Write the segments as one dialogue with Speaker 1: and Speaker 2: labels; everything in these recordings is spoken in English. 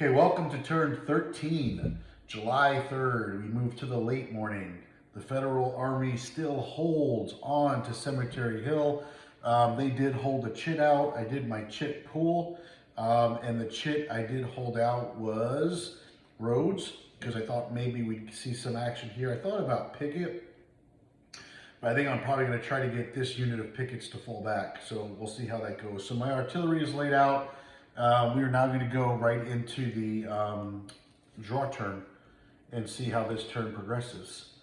Speaker 1: Okay, welcome to turn 13, July 3rd. We move to the late morning. The Federal Army still holds on to Cemetery Hill. They did hold a chit out. I did my chit pull, and the chit I did hold out was Rhodes, because I thought maybe we'd see some action here. I thought about Pickett, but I think I'm probably going to try to get this unit of pickets to fall back. So we'll see how that goes. So my artillery is laid out. We are now going to go right into the draw turn and see how this turn progresses.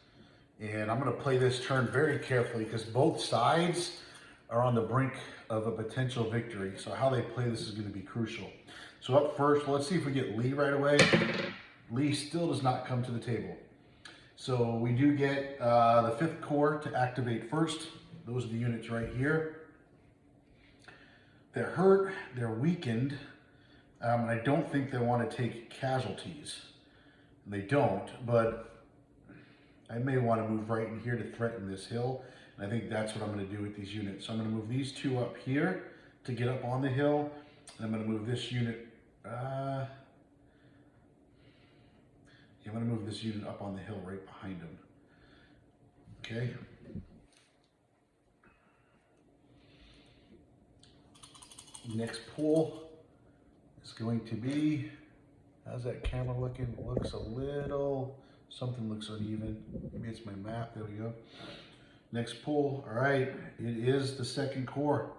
Speaker 1: And I'm going to play this turn very carefully because both sides are on the brink of a potential victory. So how they play this is going to be crucial. So up first, let's see if we get Lee right away. Lee still does not come to the table. So we do get the 5th Corps to activate first. Those are the units right here. They're hurt, they're weakened, and I don't think they want to take casualties. They don't, but I may want to move right in here to threaten this hill, and I think that's what I'm going to do with these units. So I'm going to move these two up here to get up on the hill, and I'm going to move this unit, I'm going to move this unit up on the hill right behind him. Okay. Next pull is going to be, how's that camera looking? Looks a little, something looks uneven. Maybe it's my map, there we go. Next pull, all right, it is the 2nd Corps.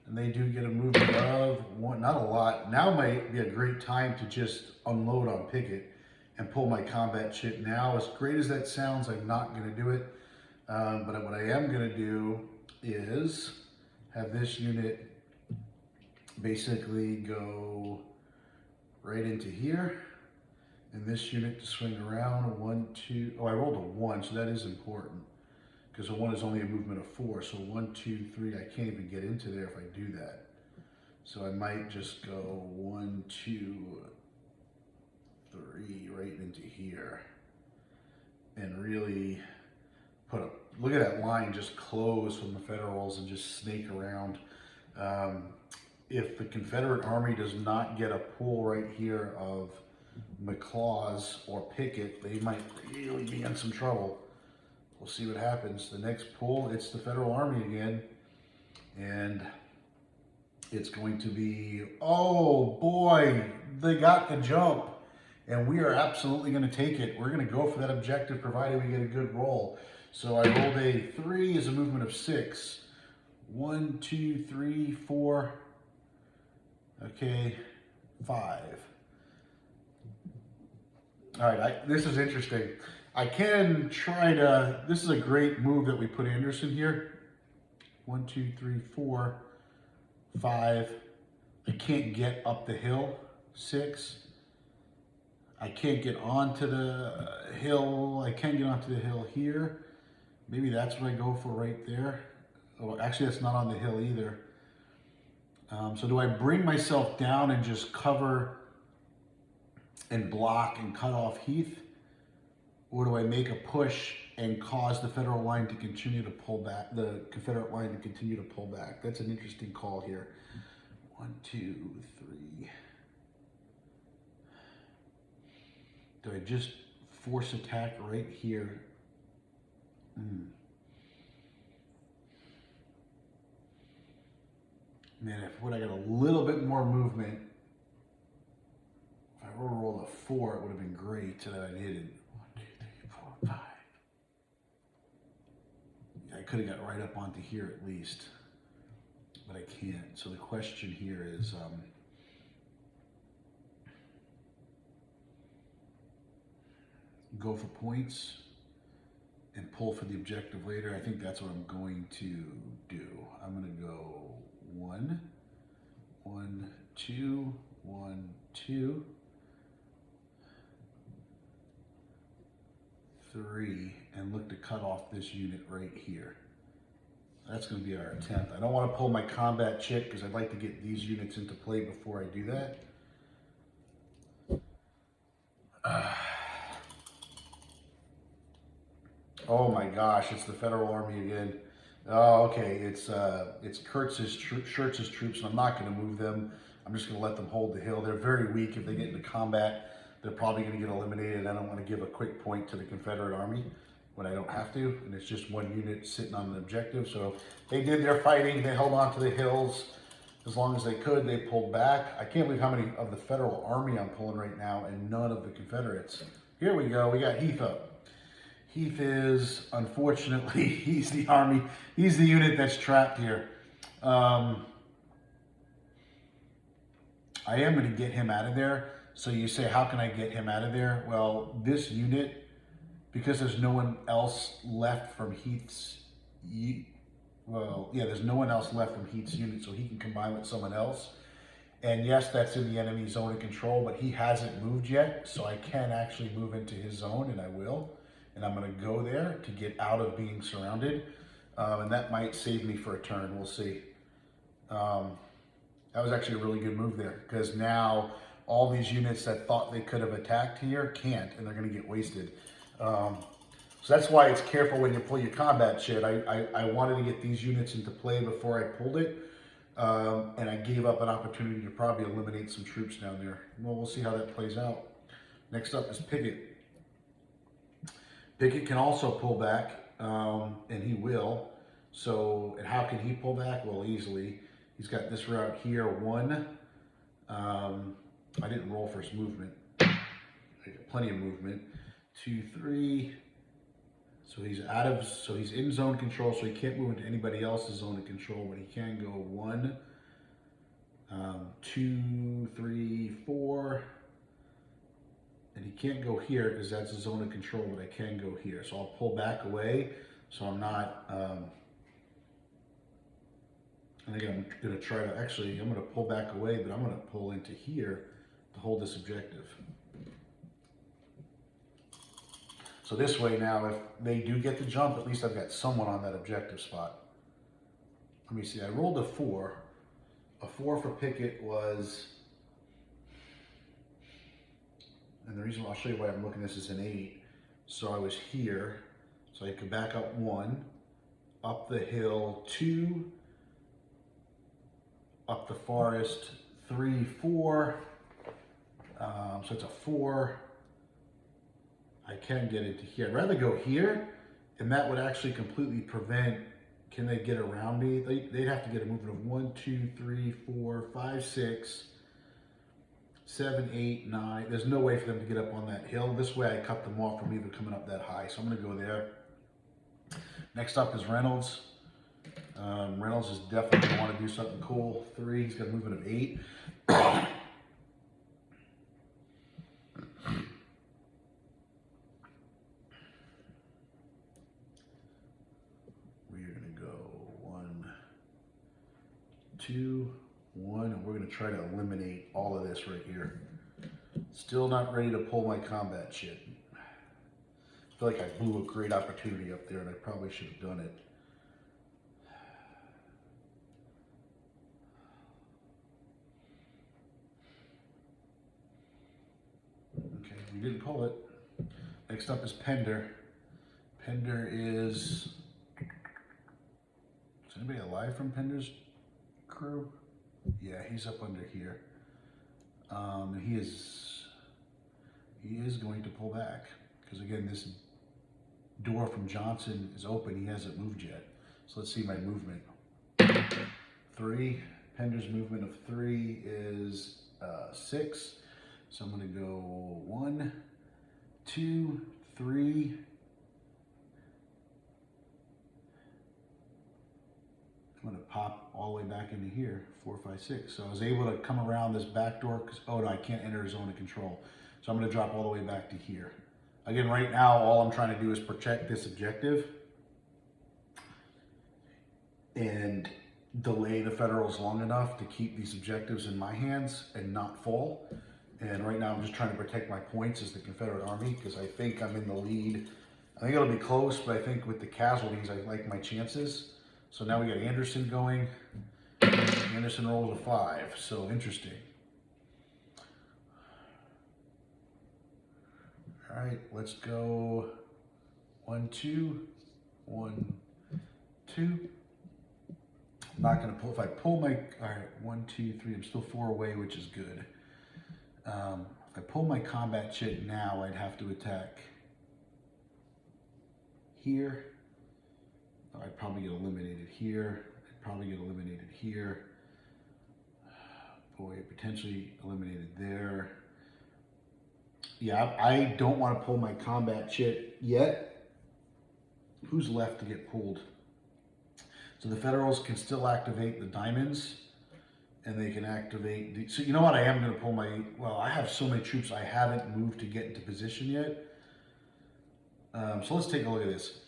Speaker 1: And they do get a movement of one, not a lot. Now might be a great time to just unload on Pickett and pull my combat chit now. As great as that sounds, I'm not gonna do it. But what I am gonna do is have this unit basically go right into here, and this unit to swing around. 1, 2, oh, I rolled a 1, so that is important because a 1 is only a movement of 4. So 1, 2, 3, I can't even get into there if I do that. So I might just go 1, 2, 3 right into here and really put a, look at that line just close from the Federals and just snake around. If the Confederate Army does not get a pull right here of McLaws or Pickett, they might really be in some trouble. We'll see what happens. The next pull, it's the Federal Army again. And it's going to be, oh boy, they got the jump. And we are absolutely going to take it. We're going to go for that objective provided we get a good roll. So I rolled a 3 as a movement of 6. 1, 2, 3, 4. Okay, 5. All right, this is interesting. I can try to, this is a great move that we put Anderson here. 1, 2, 3, 4, 5. I can't get up the hill. 6. I can't get onto the hill. I can get onto the hill here. Maybe that's what I go for right there. Oh, actually, that's not on the hill either. So do I bring myself down and just cover and block and cut off Heath? Or do I make a push and cause the Federal line to continue to pull back, the Confederate line to continue to pull back? That's an interesting call here. 1, 2, 3. Do I just force attack right here? Man, if I got a little bit more movement, if I rolled a 4, it would have been great that I needed. 1, 2, 3, 4, 5. Yeah, I could have got right up onto here at least, but I can't. So the question here is, go for points and pull for the objective later. I think that's what I'm going to do. I'm going to go 1, 1, 2, 1, 2, 3, and look to cut off this unit right here. That's going to be our attempt. I don't want to pull my combat chit because I'd like to get these units into play before I do that. Oh my gosh, it's the Federal Army again. Oh, okay, it's Schurz's troops, and I'm not going to move them. I'm just going to let them hold the hill. They're very weak. If they get into combat, they're probably going to get eliminated. I don't want to give a quick point to the Confederate Army when I don't have to, and it's just one unit sitting on an objective. So they did their fighting. They held on to the hills as long as they could. They pulled back. I can't believe how many of the Federal Army I'm pulling right now and none of the Confederates. Here we go. We got Heath up. Heath is, unfortunately, he's the Army. He's the unit that's trapped here. I am going to get him out of there. So you say, how can I get him out of there? Well, this unit, because there's no one else left from Heath's, there's no one else left from Heath's unit, so he can combine with someone else. And yes, that's in the enemy zone of control, but he hasn't moved yet, so I can actually move into his zone, and I will. And I'm going to go there to get out of being surrounded. And that might save me for a turn. We'll see. That was actually a really good move there, because now all these units that thought they could have attacked here can't, and they're going to get wasted. So that's why it's careful when you pull your combat shit. I wanted to get these units into play before I pulled it, and I gave up an opportunity to probably eliminate some troops down there. Well, we'll see how that plays out. Next up is Pickett. Pickett can also pull back, and he will. So, and how can he pull back? Well, easily. He's got this route here, 1. I didn't roll for his movement. I got plenty of movement. 2, 3. So he's in zone control, so he can't move into anybody else's zone of control, but he can go 1, 2, 3, 4. And he can't go here because that's a zone of control, but I can go here. So I'll pull back away, so I'm not, I think I'm going to try to, I'm going to pull back away, but I'm going to pull into here to hold this objective. So this way now, if they do get the jump, at least I've got someone on that objective spot. Let me see, I rolled a 4. A 4 for Pickett was, and the reason I'll show you why I'm looking at this is an 8. So I was here, so I could back up 1, up the hill 2, up the forest 3, 4. So it's a 4. I can get into here. I'd rather go here, and that would actually completely prevent, can they get around me? They'd have to get a movement of 1, 2, 3, 4, 5, 6, 7, 8, 9. There's no way for them to get up on that hill. This way I cut them off from even coming up that high. So I'm going to go there. Next up is Reynolds. Reynolds is definitely going to want to do something cool. 3, he's got a movement of 8. We're going to go 1, 2, 1, and we're going to try to eliminate all of this right here. Still not ready to pull my combat shit. I feel like I blew a great opportunity up there, and I probably should have done it. Okay, we didn't pull it. Next up is Pender. Pender is anybody alive from Pender's crew? Yeah, he's up under here. He is going to pull back, because again, this door from Johnson is open. He hasn't moved yet. So let's see my movement. 3. Pender's movement of 3 is 6. So I'm going to go 1, 2, 3. I'm going to pop all the way back into here, 4, 5, 6. So I was able to come around this back door because, oh no, I can't enter a zone of control. So I'm going to drop all the way back to here. Again, right now, all I'm trying to do is protect this objective and delay the Federals long enough to keep these objectives in my hands and not fall. And right now, I'm just trying to protect my points as the Confederate Army, because I think I'm in the lead. I think it'll be close, but I think with the casualties, I like my chances. So now we got Anderson going. Anderson rolls a 5, so interesting. All right, let's go 1, 2, 1, 2. I'm not going to pull. If I pull my, all right, 1, 2, 3, I'm still 4 away, which is good. If I pull my combat chit now, I'd have to attack here. Oh, I'd probably get eliminated here. I'd probably get eliminated here. Boy, potentially eliminated there. Yeah, I don't want to pull my combat chit yet. Who's left to get pulled? So the Federals can still activate the diamonds, and they can activate the, so you know what, I am going to pull my, well, I have so many troops I haven't moved to get into position yet. So let's take a look at this.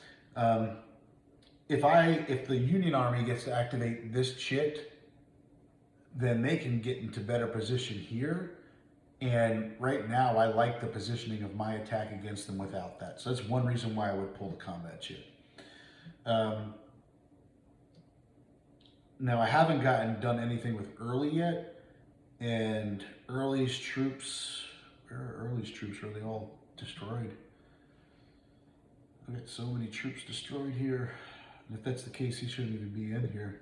Speaker 1: If the Union Army gets to activate this chit, then they can get into better position here. And right now, I like the positioning of my attack against them without that. So that's one reason why I would pull the combat chit. Now, I haven't done anything with Early yet. And Early's troops, where are Early's troops? Are they all destroyed? I've got so many troops destroyed here. And if that's the case, he shouldn't even be in here.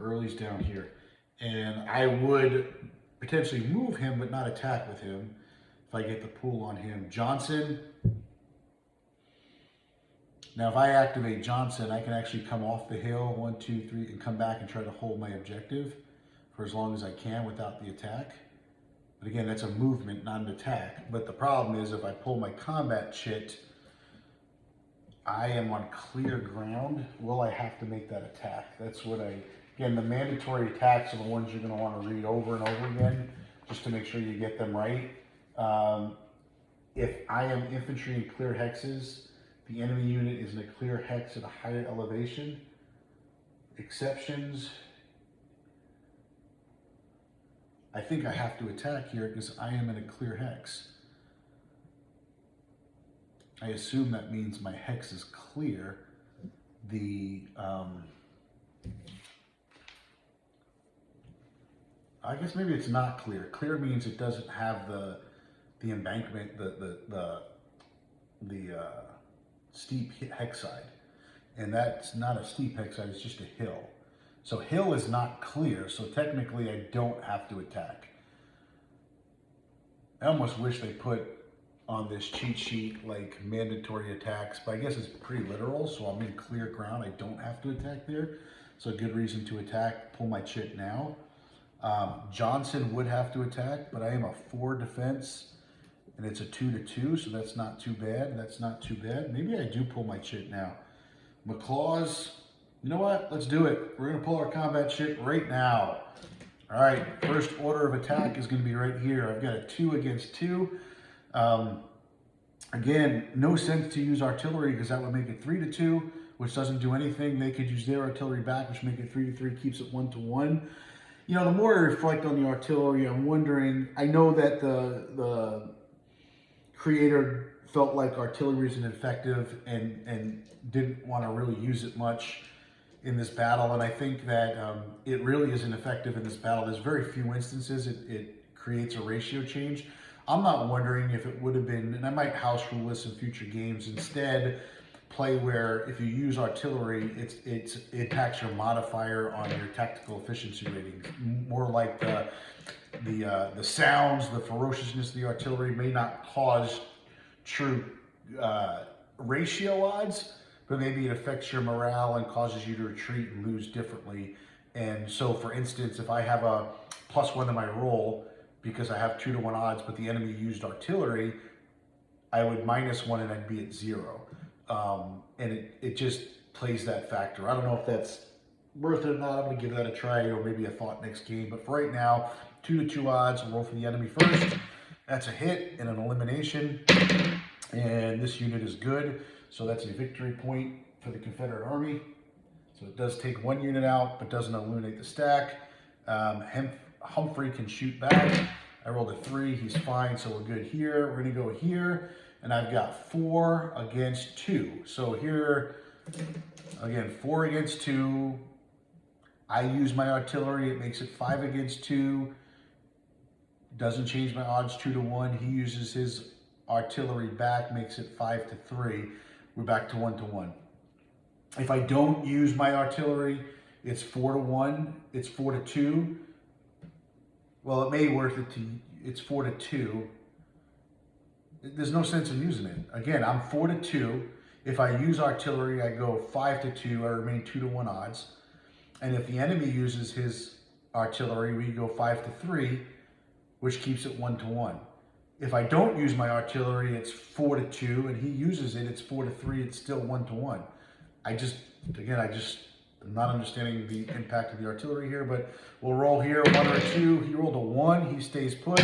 Speaker 1: Early's down here, and I would potentially move him but not attack with him if I get the pull on him. Johnson, now if I activate Johnson, I can actually come off the hill 1, 2, 3 and come back and try to hold my objective for as long as I can without the attack. But again, that's a movement, not an attack. But the problem is if I pull my combat chit, I am on clear ground. Will I have to make that attack? That's what again, the mandatory attacks are the ones you're going to want to read over and over again, just to make sure you get them right. If I am infantry in clear hexes, the enemy unit is in a clear hex at a higher elevation. Exceptions, I think I have to attack here because I am in a clear hex. I assume that means my hex is clear. I guess maybe it's not clear. Clear means it doesn't have the embankment, the steep hex side, and that's not a steep hex side. It's just a hill. So hill is not clear. So technically, I don't have to attack. I almost wish they put on this cheat sheet like mandatory attacks, but I guess it's pretty literal. So I'm in clear ground. I don't have to attack there. So a good reason to attack. Pull my chit now. Johnson would have to attack, but I am a 4 defense, and it's a 2-2, so that's not too bad. That's not too bad. Maybe I do pull my chit now. McLaws, you know what? Let's do it. We're going to pull our combat chit right now. All right, first order of attack is going to be right here. I've got a 2 against 2. Again, no sense to use artillery because that would make it 3-2, which doesn't do anything. They could use their artillery back, which make it 3-3, keeps it 1-1. You know, the more I reflect on the artillery, I'm wondering, I know that the creator felt like artillery is ineffective and didn't want to really use it much in this battle. And I think that it really is ineffective in this battle. There's very few instances it creates a ratio change. I'm not wondering if it would have been, and I might house rule this in future games, instead play where if you use artillery, it impacts your modifier on your tactical efficiency ratings. More like the sounds, the ferociousness of the artillery may not cause true ratio odds, but maybe it affects your morale and causes you to retreat and lose differently. And so, for instance, if I have a +1 to my roll because I have 2-1 odds, but the enemy used artillery, I would -1 and I'd be at 0. And it just plays that factor. I don't know if that's worth it or not. I'm going to give that a try, or maybe a thought next game. But for right now, 2-2 odds. I'll roll for the enemy first. That's a hit and an elimination. And this unit is good. So that's a victory point for the Confederate Army. So it does take 1 unit out, but doesn't eliminate the stack. Humphrey can shoot back. I rolled a 3. He's fine, so we're good here. We're going to go here. And I've got 4 against 2. So here, again, 4 against 2. I use my artillery. It makes it 5 against 2. Doesn't change my odds 2-1. He uses his artillery back, makes it 5-3. we're back to 1-1. If I don't use my artillery, it's 4-1. It's 4-2. Well, it may worth it to. It's 4-2. There's no sense in using it. Again, I'm 4-2. If I use artillery, I go 5-2. I remain 2-1 odds. And if the enemy uses his artillery, we go 5-3, which keeps it 1-1. If I don't use my artillery, it's 4-2, and he uses it, it's 4-3. It's still 1-1. I'm not understanding the impact of the artillery here, but we'll roll here, 1 or 2. He rolled a 1, he stays put.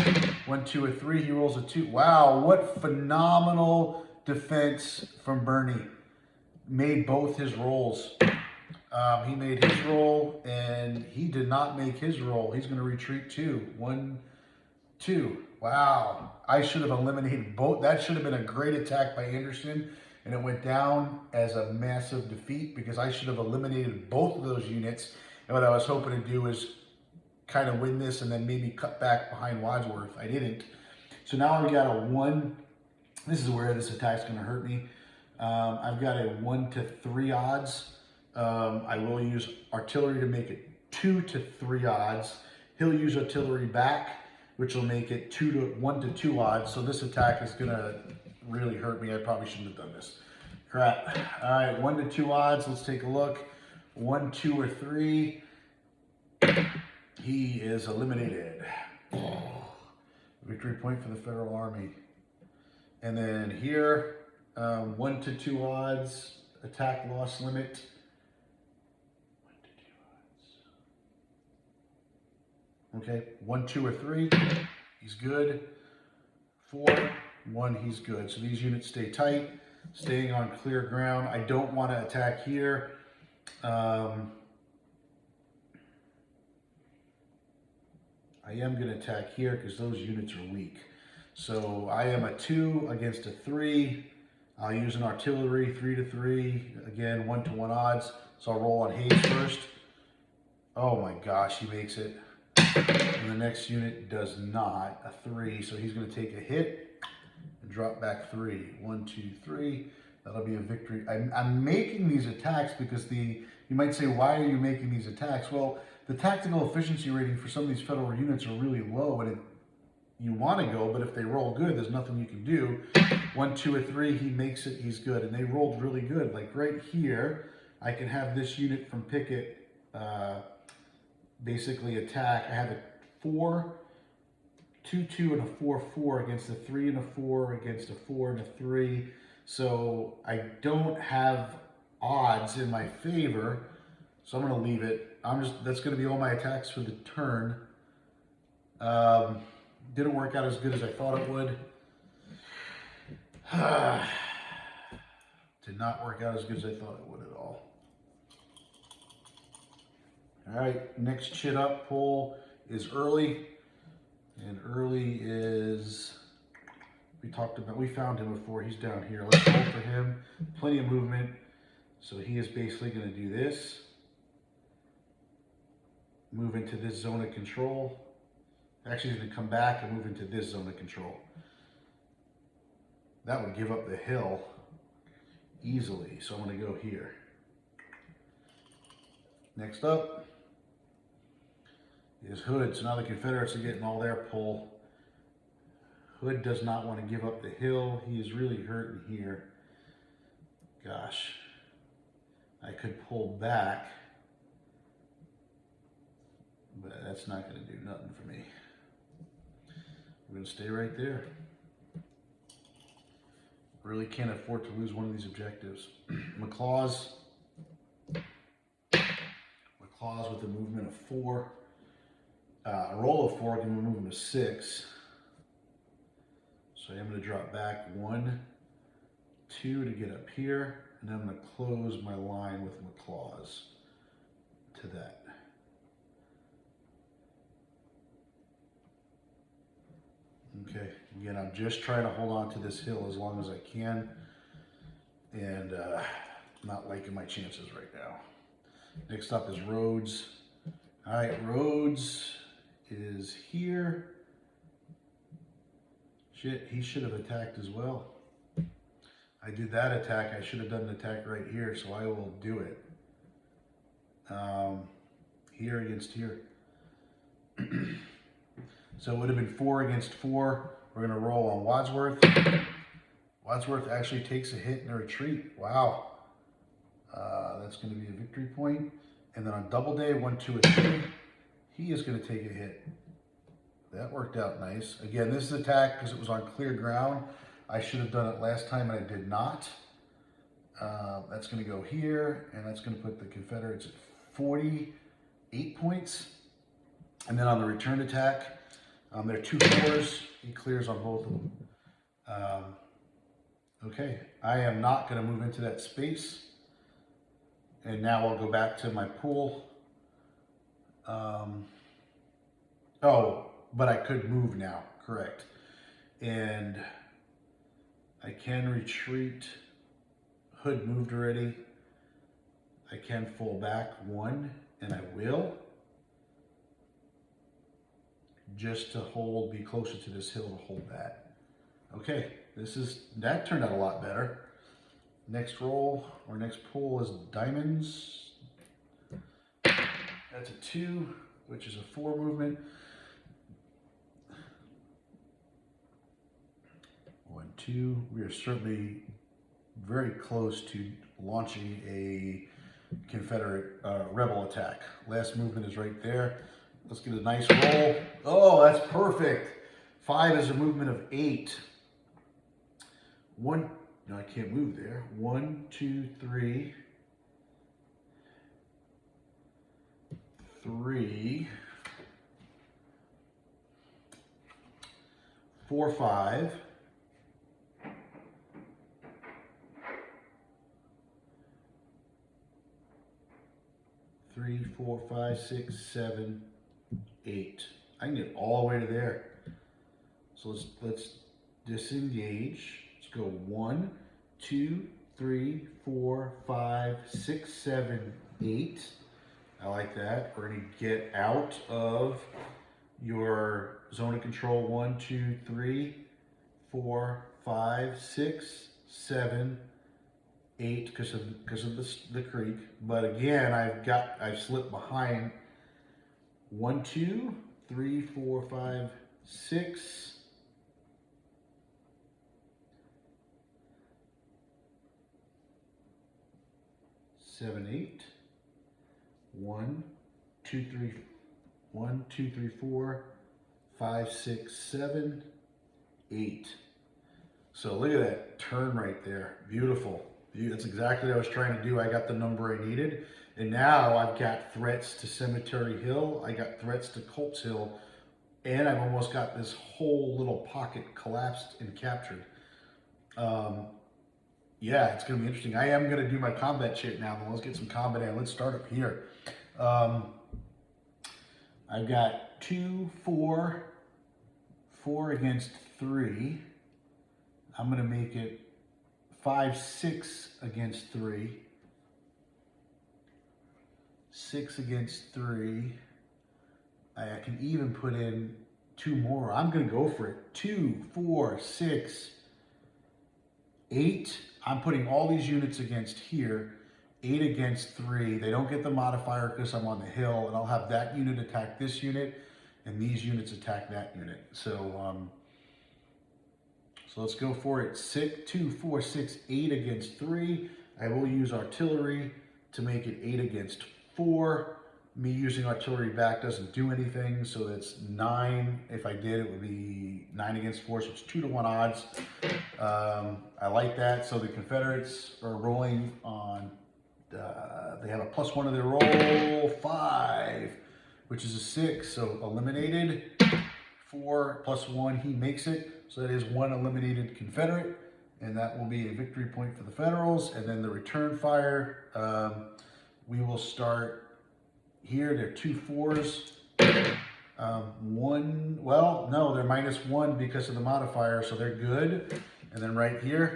Speaker 1: 1, 2, or 3, he rolls a 2. Wow, what phenomenal defense from Bernie. Made both his rolls. He made his roll, and he did not make his roll. He's going to retreat 2. 1, 2. Wow. I should have eliminated both. That should have been a great attack by Anderson, and it went down as a massive defeat because I should have eliminated both of those units. And what I was hoping to do is kind of win this and then maybe cut back behind Wadsworth. I didn't. So now I've got a 1. This is where this attack's going to hurt me. I've got a 1-3 odds. I will use artillery to make it 2-3 odds. He'll use artillery back, which will make it 1-2 odds. So this attack is gonna really hurt me. I probably shouldn't have done this. Crap. All right, 1-2 odds. Let's take a look. 1, 2, or 3. He is eliminated. Victory point for the Federal Army. And then here, 1-2 odds. Attack loss limit. 1-2 odds. Okay, 1, 2, or 3. He's good. 4, 1. He's good. So these units stay tight, staying on clear ground. I don't want to attack here. I am going to attack here because those units are weak. So I am a 2 against a 3. I'll use an artillery, 3-3. Again, 1-1 odds. So I'll roll on Hayes first. Oh my gosh, he makes it. And the next unit does not, a 3. So he's going to take a hit and drop back 3. 1, 2, 3. That'll be a victory. I'm making these attacks because you might say, why are you making these attacks? Well, the tactical efficiency rating for some of these federal units are really low, and you want to go, but if they roll good, there's nothing you can do. 1, 2, or 3, he makes it, he's good. And they rolled really good. Like right here, I can have this unit from Pickett basically attack. I have a 4, 2, 2, and a 4, 4 against a 3 and a 4 against a 4 and a 3. So I don't have odds in my favor, so I'm going to leave it. That's going to be all my attacks for the turn. Didn't work out as good as I thought it would. Did not work out as good as I thought it would at all. All right, next chit up pull is Early. And Early is, we found him before. He's down here. Let's roll for him. Plenty of movement. So he is basically going to do this. Move into this zone of control. Actually, he's going to come back and move into this zone of control. That would give up the hill easily. So I'm going to go here. Next up is Hood. So now the Confederates are getting all their pull. Hood does not want to give up the hill. He is really hurting here. Gosh. I could pull back, but that's not going to do nothing for me. We're going to stay right there. Really can't afford to lose one of these objectives. McLaws with a movement of 4. A roll of 4, give him a movement of 6. So I'm going to drop back 1, 2 to get up here, and then I'm going to close my line with McLaws to that. Okay, again, I'm just trying to hold on to this hill as long as I can, and not liking my chances right now. Next up is Rhodes. All right, Rhodes is here. Shit, he should have attacked as well. I did that attack. I should have done an attack right here, so I will do it. Here against here. So it would have been 4 against 4. We're going to roll on Wadsworth. Wadsworth actually takes a hit in a retreat. Wow. That's going to be a victory point. And then on Doubleday, 1, 2, and 3, he is going to take a hit. That worked out nice. Again, this is attack because it was on clear ground. I should have done it last time and I did not. That's going to go here, and that's going to put the Confederates at 48 points. And then on the return attack, there are 2 4s. He clears on both of them. Okay, I am not going to move into that space. And now I'll go back to my pool. Oh, but I could move now, correct. And I can retreat. Hood moved already. I can fall back 1, and I will. Just to hold, be closer to this hill to hold that. Okay, that turned out a lot better. Next roll, or next pull is diamonds. That's a 2, which is a 4 movement. 1, 2. We are certainly very close to launching a Confederate rebel attack. Last movement is right there. Let's get a nice roll. Oh, that's perfect. 5 is a movement of 8. 1, no, I can't move there. 1, 2, 3. 3. 4, 5. 3, 4, 5, 6, 7, 8. I can get all the way to there. So let's disengage. Let's go 1, 2, 3, 4, 5, 6, 7, 8. I like that. We're going to get out of your zone of control. 1, 2, 3, 4, 5, 6, 7, 8 because of the creek. But again, I've slipped behind. 1, 2, 3, 4, 5, 6. 7, 8. 1, 2, 3, 1, 2, 3, 4, 5, 6, 7, 8. So look at that turn right there. Beautiful. That's exactly what I was trying to do. I got the number I needed. And now I've got threats to Cemetery Hill. I got threats to Colts Hill. And I've almost got this whole little pocket collapsed and captured. Yeah, it's going to be interesting. I am going to do my combat shit now. Let's get some combat in. Let's start up here. I've got 2, 4, 4 against 3. I'm going to make it 5, 6 against 3. 6 against 3. I can even put in 2 more. I'm going to go for it. 2, 4, 6, 8. I'm putting all these units against here. 8 against 3. They don't get the modifier because I'm on the hill, and I'll have that unit attack this unit, and these units attack that unit. So let's go for it. 6, 2, 4, 6, 8 against 3. I will use artillery to make it 8 against 4. Me using artillery back doesn't do anything, so that's 9. If I did, it would be 9 against 4, so it's 2 to 1 odds. I like that. So the Confederates are rolling on, they have a +1 to their roll, 5, which is a 6, so eliminated. 4 + 1, he makes it. So that is 1 eliminated Confederate, and that will be a victory point for the Federals. And then the return fire, we will start here. They're 2 4s. 1, well, no, they're -1 because of the modifier, so they're good. And then right here,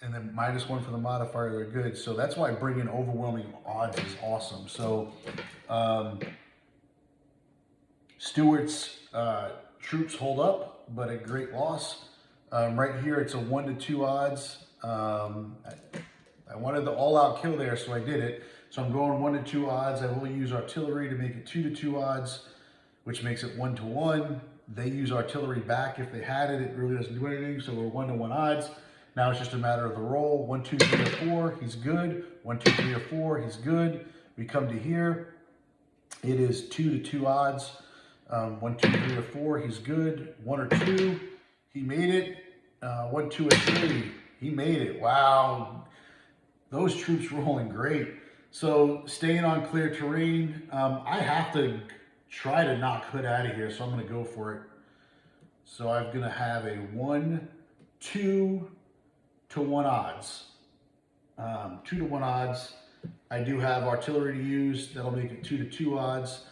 Speaker 1: and then -1 for the modifier, they're good. So that's why bringing overwhelming odds is awesome. So Stuart's troops hold up, but a great loss. Right here, it's a 1 to 2 odds. I wanted the all-out kill there, so I did it. So I'm going 1 to 2 odds. I will use artillery to make it 2 to 2 odds, which makes it 1 to 1. They use artillery back if they had it. It really doesn't do anything, so we're 1 to 1 odds. Now it's just a matter of the roll. 1, 2, 3, or 4, he's good. 1, 2, 3, or 4, he's good. We come to here. It is 2 to 2 odds. 1, 2, 3, or 4, he's good. 1 or 2, he made it. 1, 2, or 3, he made it. Wow. Those troops rolling great. So staying on clear terrain, I have to try to knock Hood out of here, so I'm going to go for it. So I'm going to have a 1, 2 to 1 odds. 2 to 1 odds. I do have artillery to use. That'll make it 2 to 2 odds.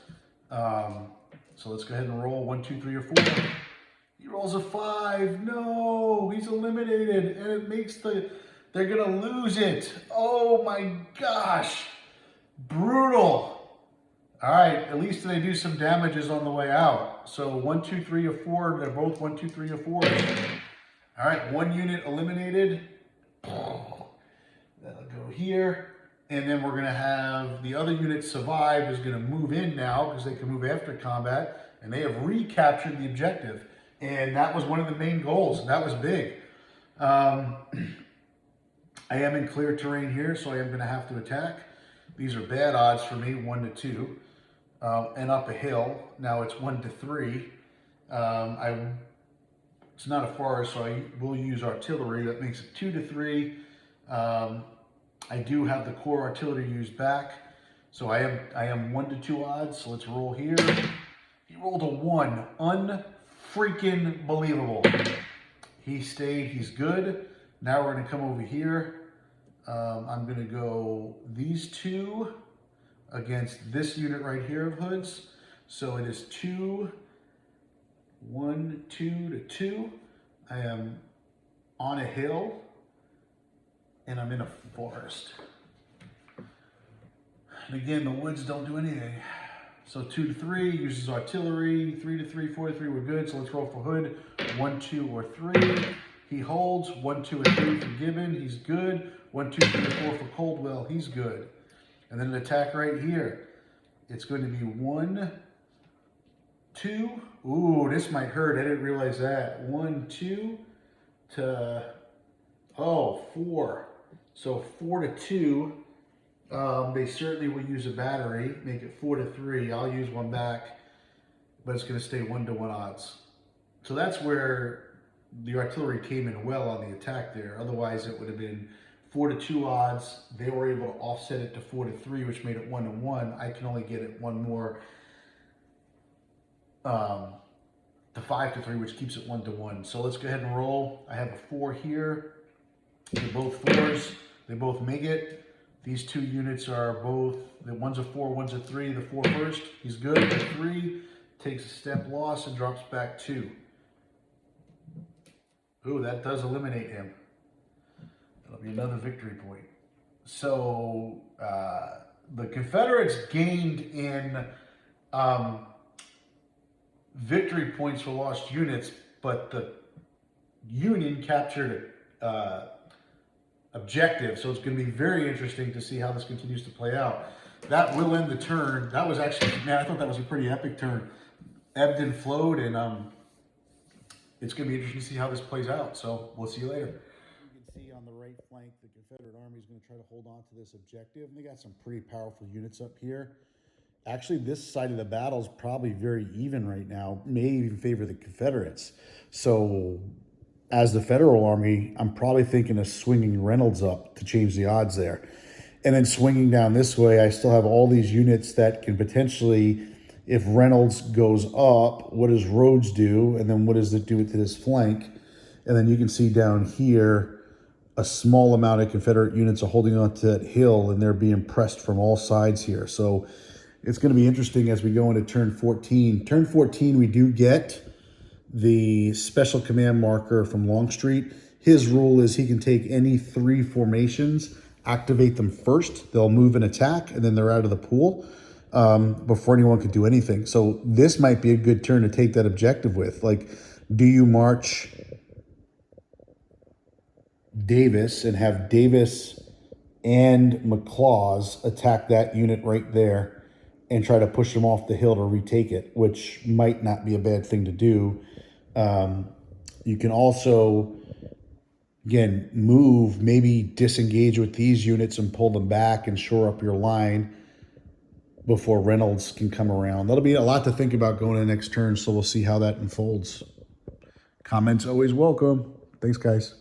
Speaker 1: So let's go ahead and roll 1, 2, 3, or 4. He rolls a 5. No, he's eliminated, and it makes they're gonna lose it. Oh my gosh, brutal. All right, at least they do some damages on the way out. So 1, 2, 3, or 4. They're both 1, 2, 3, or 4. All right, 1 unit eliminated. That'll go here. And then we're gonna have the other unit survive is gonna move in now because they can move after combat, and they have recaptured the objective. And that was one of the main goals. That was big. I am in clear terrain here, so I am gonna have to attack. These are bad odds for me, 1 to 2. And up a hill. Now it's 1 to 3. It's not a forest, so I will use artillery. That makes it 2 to 3. I do have the core artillery used back. So I am 1 to 2 odds. So let's roll here. He rolled a 1. Unfreaking believable. He stayed. He's good. Now we're going to come over here. I'm going to go these 2 against this unit right here of Hood's. So it is 2, 1, 2 to 2. I am on a hill. And I'm in a forest. And again, the woods don't do anything. So 2 to 3, uses artillery. 3 to 3, 4 to 3, we're good. So let's roll for Hood. 1, 2, or 3. He holds. 1, 2, and 3 for Gibbon. He's good. 1, 2, 3, or 4 for Coldwell. He's good. And then an attack right here. It's going to be 1, 2. Ooh, this might hurt. I didn't realize that. 1, 2 to, 4. So 4 to 2, they certainly will use a battery, make it 4 to 3. I'll use one back, but it's going to stay 1 to 1 odds. So that's where the artillery came in well on the attack there. Otherwise, it would have been 4 to 2 odds. They were able to offset it to 4 to 3, which made it 1 to 1. I can only get it one more to 5 to 3, which keeps it 1 to 1. So let's go ahead and roll. I have a 4 here. They're both 4s. They both make it. These 2 units are both, the one's a 4, one's a 3. The 4 first, he's good. The 3 takes a step loss and drops back 2. Ooh, that does eliminate him. That'll be another victory point. So the Confederates gained in victory points for lost units, but the Union captured objective, so it's going to be very interesting to see how this continues to play out. That will end the turn. That was actually, man, I thought that was a pretty epic turn. Ebbed and flowed, and it's going to be interesting to see how this plays out. So we'll see you later. You can see on the right flank, the Confederate Army is going to try to hold on to this objective. And they got some pretty powerful units up here. Actually, this side of the battle is probably very even right now, may even favor the Confederates. So as the Federal Army, I'm probably thinking of swinging Reynolds up to change the odds there. And then swinging down this way, I still have all these units that can potentially, if Reynolds goes up, what does Rhodes do? And then what does it do to this flank? And then you can see down here, a small amount of Confederate units are holding on to that hill, and they're being pressed from all sides here. So it's going to be interesting as we go into turn 14. Turn 14, we do get the special command marker from Longstreet. His rule is he can take any 3 formations, activate them first. They'll move and attack, and then they're out of the pool before anyone could do anything. So this might be a good turn to take that objective with. Like, do you march Davis and have Davis and McClaws attack that unit right there and try to push them off the hill to retake it, which might not be a bad thing to do. You can also, again, move, maybe disengage with these units and pull them back and shore up your line before Reynolds can come around. That'll be a lot to think about going to the next turn, so we'll see how that unfolds. Comments always welcome. Thanks, guys.